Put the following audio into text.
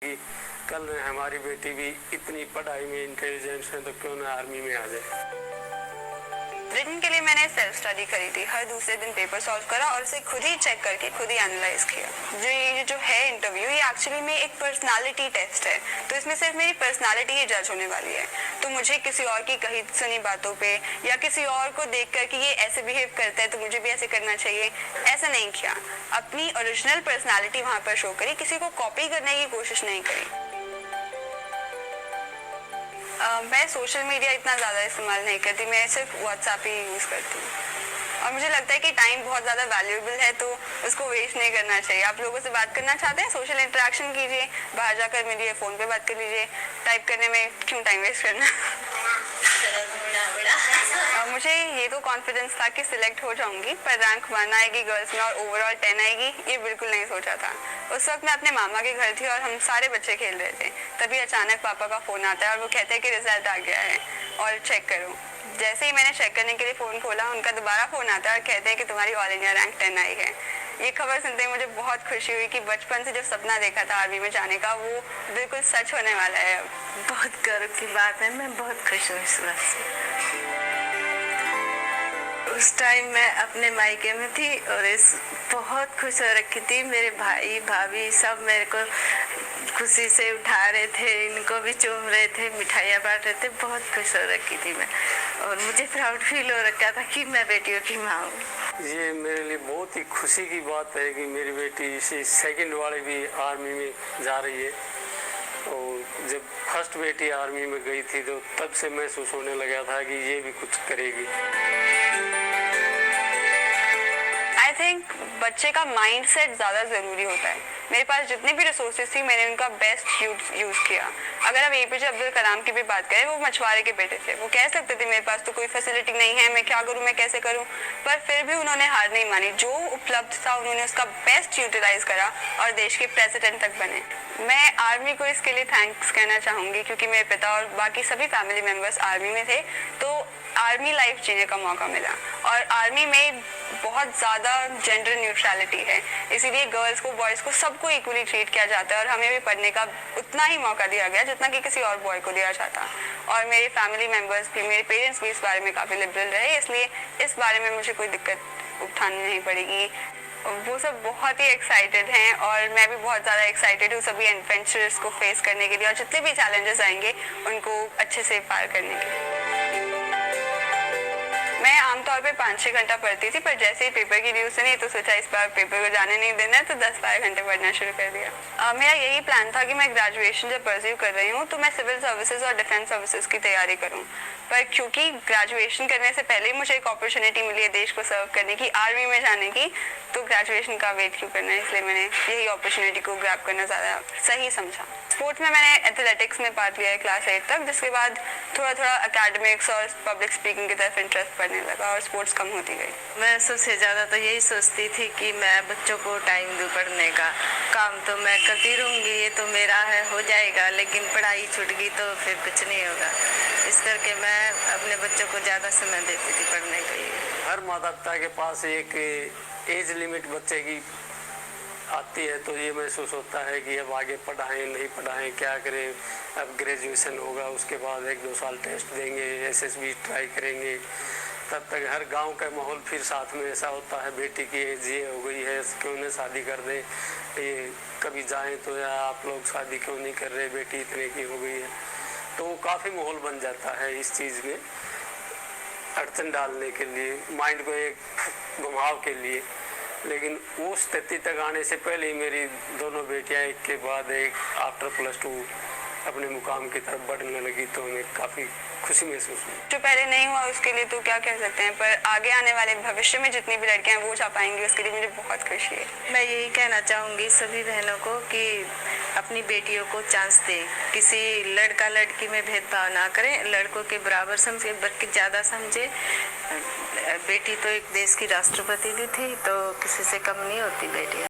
कि कल हमारी बेटी भी इतनी पढ़ाई में इंटेलिजेंस है तो क्यों ना आर्मी में आ जाए। रिटन के लिए मैंने सेल्फ स्टडी करी थी, हर दूसरे दिन पेपर सॉल्व करा और उसे खुद ही चेक करके खुद ही एनालाइज किया। जो है इंटरव्यू, ये एक्चुअली में एक पर्सनालिटी टेस्ट है, तो इसमें सिर्फ मेरी पर्सनालिटी ही जज होने वाली है। तो मुझे किसी और की कही सुनी बातों पे या किसी और को देख कर कि ये ऐसे बिहेव करता है तो मुझे भी ऐसे करना चाहिए, ऐसा नहीं किया। अपनी ओरिजिनल पर्सनालिटी वहाँ पर शो करी, किसी को कॉपी करने की कोशिश नहीं करी। मैं सोशल मीडिया इतना ज़्यादा इस्तेमाल नहीं करती, मैं सिर्फ व्हाट्सएप ही यूज़ करती हूँ। और मुझे लगता है कि टाइम बहुत ज़्यादा वैल्यूएबल है, तो उसको वेस्ट नहीं करना चाहिए। आप लोगों से बात करना चाहते हैं, सोशल इंटरेक्शन कीजिए, बाहर जाकर मिलिए, फ़ोन पे बात कर लीजिए। टाइप करने में क्यों टाइम वेस्ट करना। मुझे ये तो कॉन्फिडेंस था कि सिलेक्ट हो जाऊंगी, पर रैंक 1 आएगी गर्ल्स में और ओवरऑल 10 आएगी, ये बिल्कुल नहीं सोचा था। उस वक्त मैं अपने मामा के घर थी और हम सारे बच्चे खेल रहे थे। तभी अचानक पापा का फ़ोन आता है और वो कहते हैं कि रिजल्ट आ गया है और चेक करो। जैसे ही मैंने चेक करने के लिए फ़ोन खोला, उनका दोबारा फ़ोन आता है और कहते हैं कि तुम्हारी ऑल इंडिया रैंक 10 आई है। ये खबर सुनते ही मुझे बहुत खुशी हुई कि बचपन से जो सपना देखा था आर्मी में जाने का, वो बिल्कुल सच होने वाला है। बहुत गर्व की बात है, मैं बहुत खुश हूँ इस बात से। उस टाइम मैं अपने मायके में थी और इस बहुत खुश हो रखी थी। मेरे भाई भाभी सब मेरे को खुशी से उठा रहे थे, इनको भी चूम रहे थे, मिठाइयाँ बांट रहे थे। बहुत खुश हो रखी थी मैं और मुझे प्राउड फील हो रखा था कि मैं बेटियों की माँ हूँ। ये मेरे लिए बहुत ही खुशी की बात है कि मेरी बेटी इसी सेकंड वाले भी आर्मी में जा रही है। और जब फर्स्ट बेटी आर्मी में गई थी तो तब से महसूस होने लगा था कि ये भी कुछ करेगी। आई थिंक बच्चे का माइंड सेट ज़्यादा ज़रूरी होता है। मेरे पास जितने भी रिसोर्सेज थी, मैंने उनका बेस्ट यूज़ किया। अगर आप एपीजे अब्दुल कलाम की भी बात करें, वो मछुआरे के बेटे थे। वो कह सकते थे मेरे पास तो कोई फैसिलिटी नहीं है, मैं क्या करूँ, मैं कैसे करूँ, पर फिर भी उन्होंने हार नहीं मानी। जो उपलब्ध था उन्होंने उसका बेस्ट यूटिलाइज करा और देश के प्रेसिडेंट तक बने। मैं आर्मी को इसके लिए थैंक्स कहना चाहूँगी, क्योंकि मेरे पिता और बाकी सभी फैमिली मेम्बर्स आर्मी में थे, तो आर्मी लाइफ जीने का मौका मिला। और आर्मी में बहुत ज़्यादा जेंडर न्यूट्रलिटी है, इसीलिए गर्ल्स को बॉयज़ को सबको इक्वली ट्रीट किया जाता है और हमें भी पढ़ने का उतना ही मौका दिया गया जितना कि किसी और बॉय को दिया जाता। और मेरे फैमिली मेम्बर्स भी, मेरे पेरेंट्स भी इस बारे में काफ़ी लिबरल रहे, इसलिए इस बारे में मुझे कोई दिक्कत उठानी नहीं पड़ेगी। वो सब बहुत ही एक्साइटेड हैं और मैं भी बहुत ज़्यादा एक्साइटेड हूँ सभी एडवेंचर्स को फेस करने के लिए और जितने भी चैलेंजेस आएंगे उनको अच्छे से पार करने के लिए। मैं आमतौर पे 5-6 घंटा पढ़ती थी, पर जैसे ही पेपर की न्यूज़ सुनी तो सोचा इस बार पेपर को जाने नहीं देना है, तो 10-12 घंटे पढ़ना शुरू कर दिया। मेरा यही प्लान था कि मैं ग्रेजुएशन जब परस्यू कर रही हूँ तो मैं सिविल सर्विसेज और डिफेंस सर्विसेज की तैयारी करूँ, पर क्योंकि ग्रेजुएशन करने से पहले मुझे एक अपॉर्चुनिटी मिली है देश को सर्व करने की, आर्मी में जाने की, तो ग्रेजुएशन का वेट क्यों करना है, इसलिए मैंने यही अपॉर्चुनिटी को ग्रैब करना ज़्यादा सही समझा। स्पोर्ट्स में मैंने एथलेटिक्स में पार्ट लिया है क्लास 8 तक, जिसके बाद थोड़ा थोड़ा एकेडमिक्स और पब्लिक स्पीकिंग की तरफ इंटरेस्ट पड़ने लगा और स्पोर्ट्स कम होती गई। मैं सबसे ज़्यादा तो यही सोचती थी कि मैं बच्चों को टाइम दूँ पढ़ने का। काम तो मैं करती रहूँगी, ये तो मेरा है, हो जाएगा, लेकिन पढ़ाई छूट गई तो फिर कुछ नहीं होगा। इस करके मैं अपने बच्चों को ज़्यादा समय देती थी पढ़ने के लिए। हर माता पिता के पास एक एज लिमिट बच्चे की आती है, तो ये महसूस होता है कि अब आगे पढ़ाएं नहीं पढ़ाएं, क्या करें। अब ग्रेजुएशन होगा, उसके बाद 1-2 साल टेस्ट देंगे, एसएसबी ट्राई करेंगे, तब तक हर गांव का माहौल फिर साथ में ऐसा होता है, बेटी की एज ये हो गई है, क्यों नहीं शादी कर दें, ये कभी जाएं तो या आप लोग शादी क्यों नहीं कर रहे, बेटी इतने की हो गई है। तो काफ़ी माहौल बन जाता है इस चीज़ में अड़चन डालने के लिए, माइंड को एक घुमाव के लिए। लेकिन उस स्थिति तक आने से पहले ही मेरी दोनों बेटियां एक के बाद एक आफ्टर +2 अपने मुकाम की तरफ बढ़ने लगी, तो हमें काफ़ी खुशी महसूस हुई। जो पहले नहीं हुआ उसके लिए तो क्या कह सकते हैं, पर आगे आने वाले भविष्य में जितनी भी लड़कियां वो जा पाएंगी उसके लिए मुझे बहुत खुशी है। मैं यही कहना चाहूँगी सभी बहनों को कि अपनी बेटियों को चांस दें, किसी लड़का लड़की में भेदभाव ना करें, लड़कों के बराबर समझे बल्कि ज़्यादा समझे। बेटी तो एक देश की राष्ट्रपति भी थी, तो किसी से कम नहीं होती बेटी।